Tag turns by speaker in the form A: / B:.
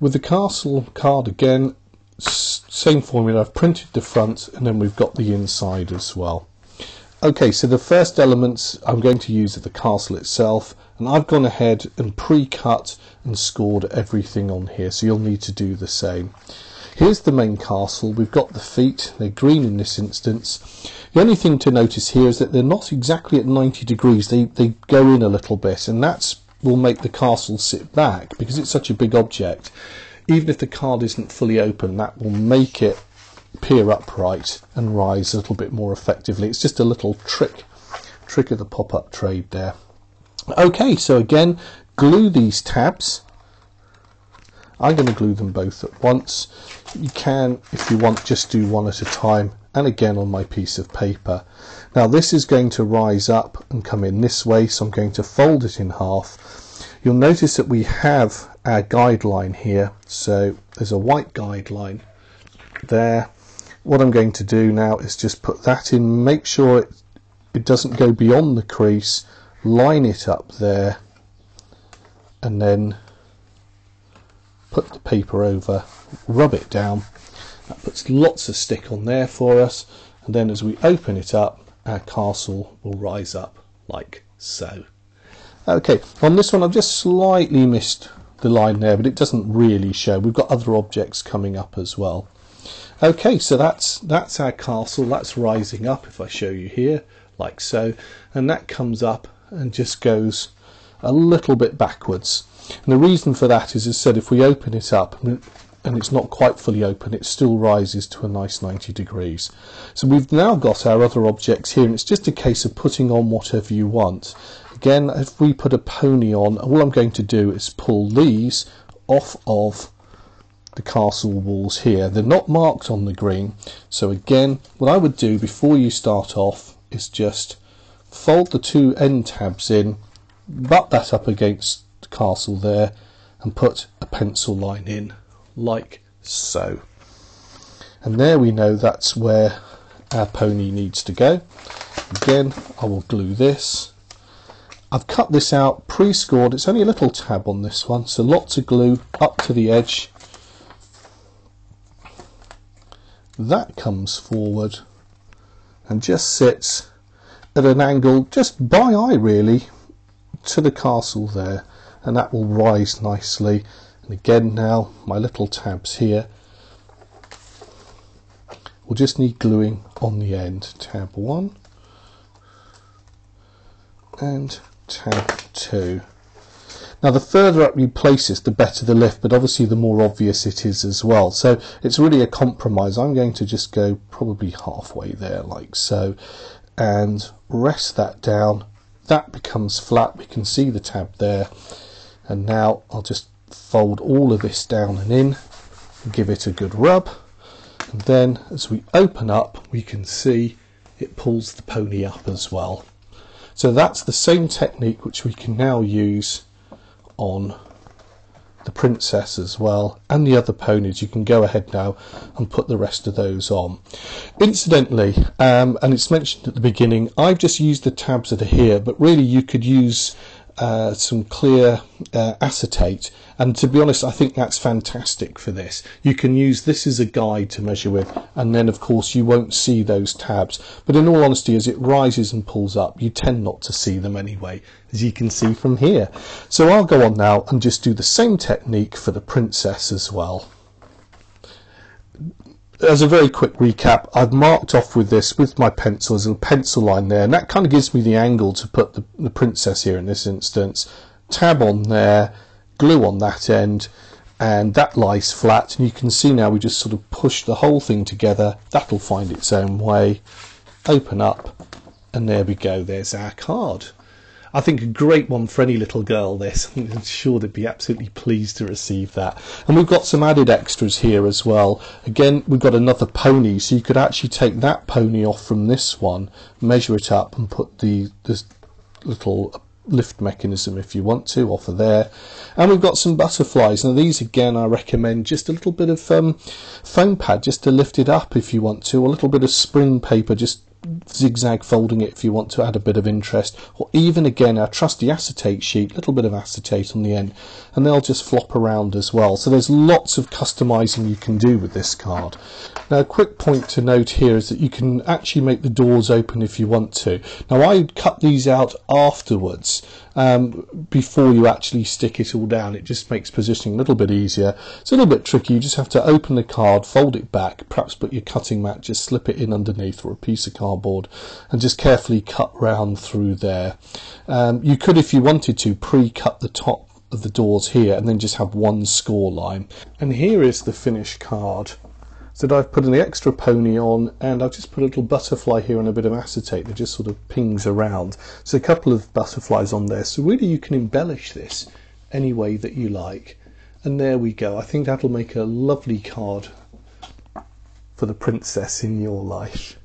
A: With the castle card again, same formula. I've printed the front and then we've got the inside as well. Okay, so the first elements I'm going to use are the castle itself, and I've gone ahead and pre-cut and scored everything on here, so you'll need to do the same. Here's the main castle. We've got the feet, they're green in this instance. The only thing to notice here is that they're not exactly at 90 degrees, they go in a little bit, and that will make the castle sit back because it's such a big object. Even if the card isn't fully open, that will make it appear upright and rise a little bit more effectively. It's just a little trick of the pop-up trade there. Okay, so again, glue these tabs. I'm going to glue them both at once. You can, if you want, just do one at a time, and again on my piece of paper. Now this is going to rise up and come in this way, so I'm going to fold it in half. You'll notice that we have our guideline here, so there's a white guideline there. What I'm going to do now is just put that in, make sure it doesn't go beyond the crease, line it up there, and then put the paper over, rub it down. That puts lots of stick on there for us, and then as we open it up, our castle will rise up like so. Okay, on this one I've just slightly missed the line there, but it doesn't really show. We've got other objects coming up as well. Okay, so that's our castle. That's rising up, if I show you here, like so, and that comes up and just goes a little bit backwards. And the reason for that is, as I said, if we open it up and it's not quite fully open, it still rises to a nice 90 degrees. So we've now got our other objects here, and it's just a case of putting on whatever you want. Again, if we put a pony on, all I'm going to do is pull these off of the castle walls here. They're not marked on the green, so again, what I would do before you start off is just fold the two end tabs in, butt that up against the castle there, and put a pencil line in like so. And there we know that's where our pony needs to go. Again, I will glue this. I've cut this out pre-scored. It's only a little tab on this one, so lots of glue up to the edge. That comes forward and just sits at an angle just by eye really to the castle there, and that will rise nicely. And again, now my little tabs here will just need gluing on the end. Tab 1 and tab 2. Now the further up you place this, the better the lift, but obviously the more obvious it is as well. So it's really a compromise. I'm going to just go probably halfway there like so, and rest that down. That becomes flat. We can see the tab there. And now I'll just fold all of this down and in, and give it a good rub. And then as we open up, we can see it pulls the pony up as well. So that's the same technique which we can now use on the princess as well, and the other ponies. You can go ahead now and put the rest of those on. Incidentally, and it's mentioned at the beginning, I've just used the tabs that are here, but really you could use some clear acetate, and to be honest I think that's fantastic for this. You can use this as a guide to measure with, and then of course you won't see those tabs, but in all honesty as it rises and pulls up you tend not to see them anyway, as you can see from here. So I'll go on now and just do the same technique for the princess as well. As a very quick recap, I've marked off with this with my pencil, there's a pencil line there, and that kind of gives me the angle to put the princess here in this instance. Tab on there, glue on that end, and that lies flat, and you can see now we just sort of push the whole thing together. That'll find its own way, open up, and there we go, there's our card. I think a great one for any little girl, this. I'm sure they'd be absolutely pleased to receive that. And we've got some added extras here as well. Again, we've got another pony, so you could actually take that pony off from this one, measure it up, and put this little lift mechanism, if you want to, off of there. And we've got some butterflies. Now these again I recommend just a little bit of foam pad just to lift it up if you want to, or a little bit of spring paper just zigzag folding it if you want to add a bit of interest, or even again our trusty acetate sheet, little bit of acetate on the end, and they'll just flop around as well. So there's lots of customizing you can do with this card. Now a quick point to note here is that you can actually make the doors open if you want to. Now I cut these out afterwards, before you actually stick it all down. It just makes positioning a little bit easier. It's a little bit tricky. You just have to open the card, fold it back, perhaps put your cutting mat, just slip it in underneath or a piece of cardboard, and just carefully cut round through there. You could, if you wanted to, pre-cut the top of the doors here and then just have one score line. And here is the finished card. So I've put an extra pony on, and I've just put a little butterfly here and a bit of acetate that just sort of pings around. So a couple of butterflies on there. So really you can embellish this any way that you like. And there we go. I think that'll make a lovely card for the princess in your life.